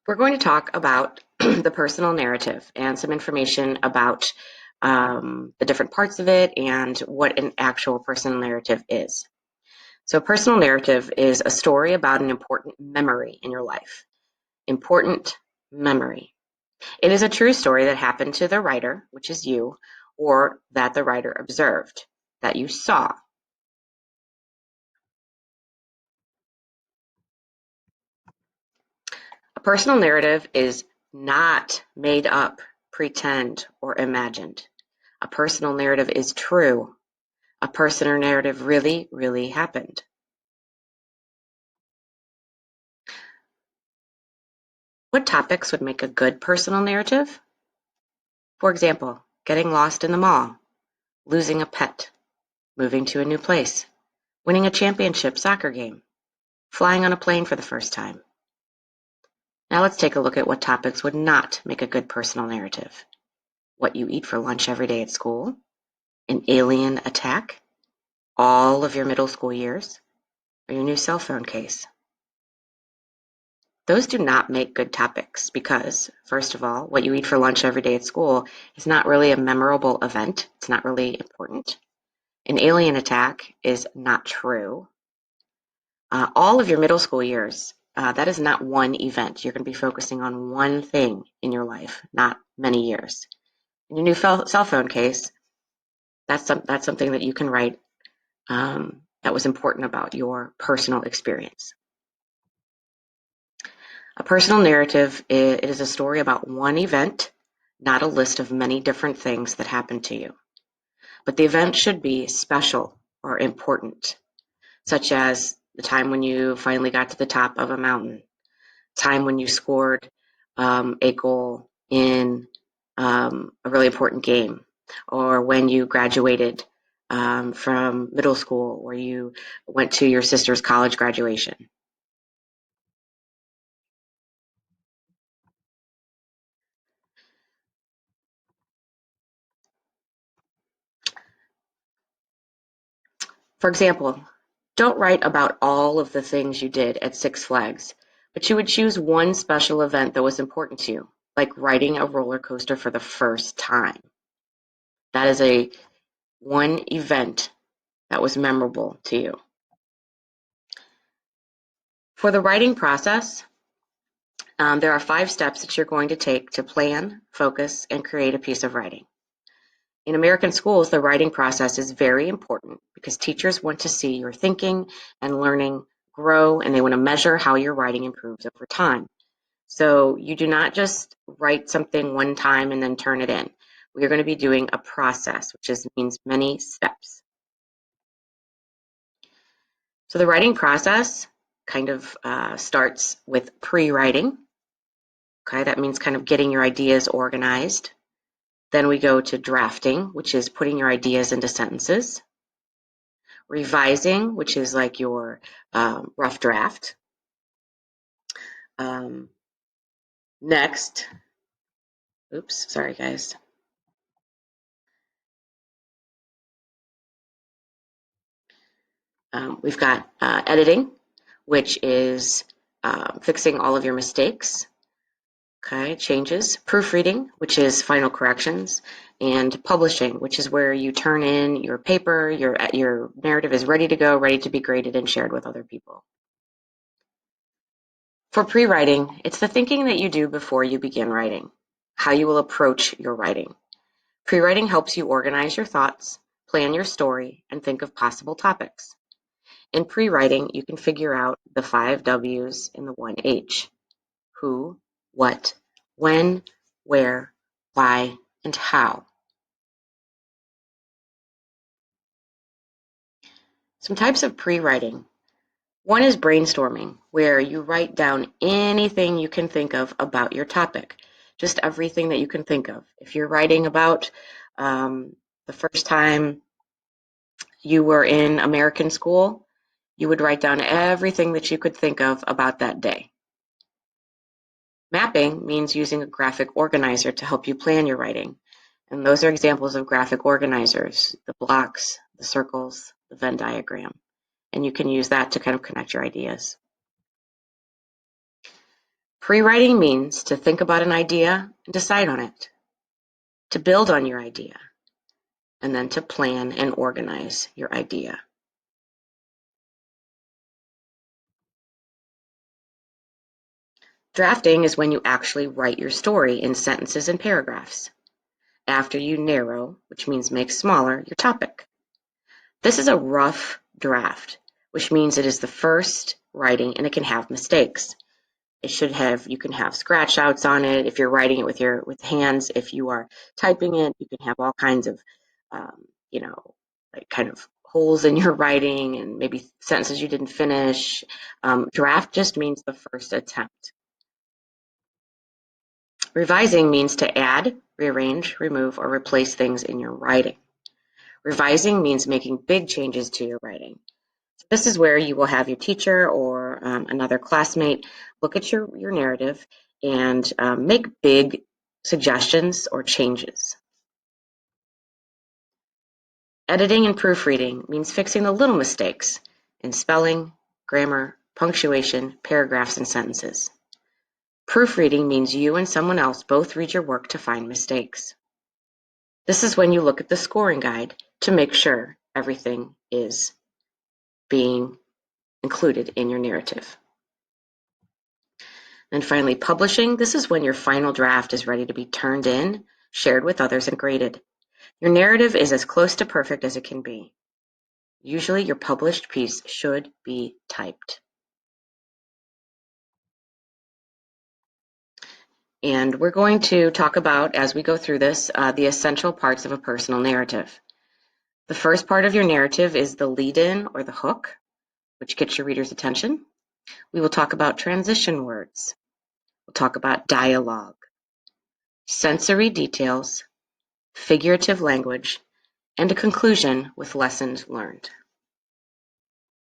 We're going to talk about the personal narrative and some information about the different parts of it and what an actual personal narrative is. So, a personal narrative is a story about an important memory in your life. Important memory. It is a true story that happened to the writer, which is you, or that the writer observed, that you saw. A personal narrative is not made up, pretend, or imagined. A personal narrative is true. A personal narrative really, really happened. What topics would make a good personal narrative? For example, getting lost in the mall, losing a pet, moving to a new place, winning a championship soccer game, flying on a plane for the first time. Now let's take a look at what topics would not make a good personal narrative. What you eat for lunch every day at school, an alien attack, all of your middle school years, or your new cell phone case. Those do not make good topics because, first of all, what you eat for lunch every day at school is not really a memorable event. It's not really important. An alien attack is not true. All of your middle school years, that is not one event. You're going to be focusing on one thing in your life, not many years. In your new cell phone case, that's something that you can write that was important about your personal experience. A personal narrative it is a story about one event, not a list of many different things that happened to you. But the event should be special or important, such as the time when you finally got to the top of a mountain, time when you scored a goal in a really important game, or when you graduated from middle school, or you went to your sister's college graduation. For example, don't write about all of the things you did at Six Flags, but you would choose one special event that was important to you, like riding a roller coaster for the first time. That is a one event that was memorable to you. For the writing process, there are 5 steps that you're going to take to plan, focus, and create a piece of writing. In American schools, the writing process is very important because teachers want to see your thinking and learning grow, and they want to measure how your writing improves over time. So you do not just write something one time and then turn it in. We are going to be doing a process, which means many steps. So the writing process kind of starts with pre-writing. Okay, that means kind of getting your ideas organized. Then we go to drafting, which is putting your ideas into sentences. Revising, which is like your rough draft. Um, next, oops, sorry guys. We've got editing, which is fixing all of your mistakes. Okay, changes. Proofreading, which is final corrections, and publishing, which is where you turn in your paper, your narrative is ready to go, ready to be graded and shared with other people. For pre-writing, it's the thinking that you do before you begin writing, how you will approach your writing. Pre-writing helps you organize your thoughts, plan your story, and think of possible topics. In pre-writing, you can figure out the 5 W's and the 1 H. Who, what, when, where, why, and how. Some types of pre-writing. One is brainstorming, where you write down anything you can think of about your topic, just everything that you can think of. If you're writing about the first time you were in American school, you would write down everything that you could think of about that day. Mapping means using a graphic organizer to help you plan your writing. And those are examples of graphic organizers, the blocks, the circles, the Venn diagram. And you can use that to kind of connect your ideas. Pre-writing means to think about an idea and decide on it, to build on your idea, and then to plan and organize your idea. Drafting is when you actually write your story in sentences and paragraphs, after you narrow, which means make smaller, your topic. This is a rough draft, which means it is the first writing and it can have mistakes. You can have scratch outs on it if you're writing it with hands. If you are typing it, you can have all kinds of, um, you know, like kind of holes in your writing and maybe sentences you didn't finish. Draft just means the first attempt. Revising means to add, rearrange, remove, or replace things in your writing. Revising means making big changes to your writing. This is where you will have your teacher or another classmate look at your narrative and make big suggestions or changes. Editing and proofreading means fixing the little mistakes in spelling, grammar, punctuation, paragraphs, and sentences. Proofreading means you and someone else both read your work to find mistakes. This is when you look at the scoring guide to make sure everything is being included in your narrative. And finally, publishing. This is when your final draft is ready to be turned in, shared with others, and graded. Your narrative is as close to perfect as it can be. Usually, your published piece should be typed. And we're going to talk about, as we go through this, the essential parts of a personal narrative. The first part of your narrative is the lead-in or the hook, which gets your reader's attention. We will talk about transition words. We'll talk about dialogue, sensory details, figurative language, and a conclusion with lessons learned.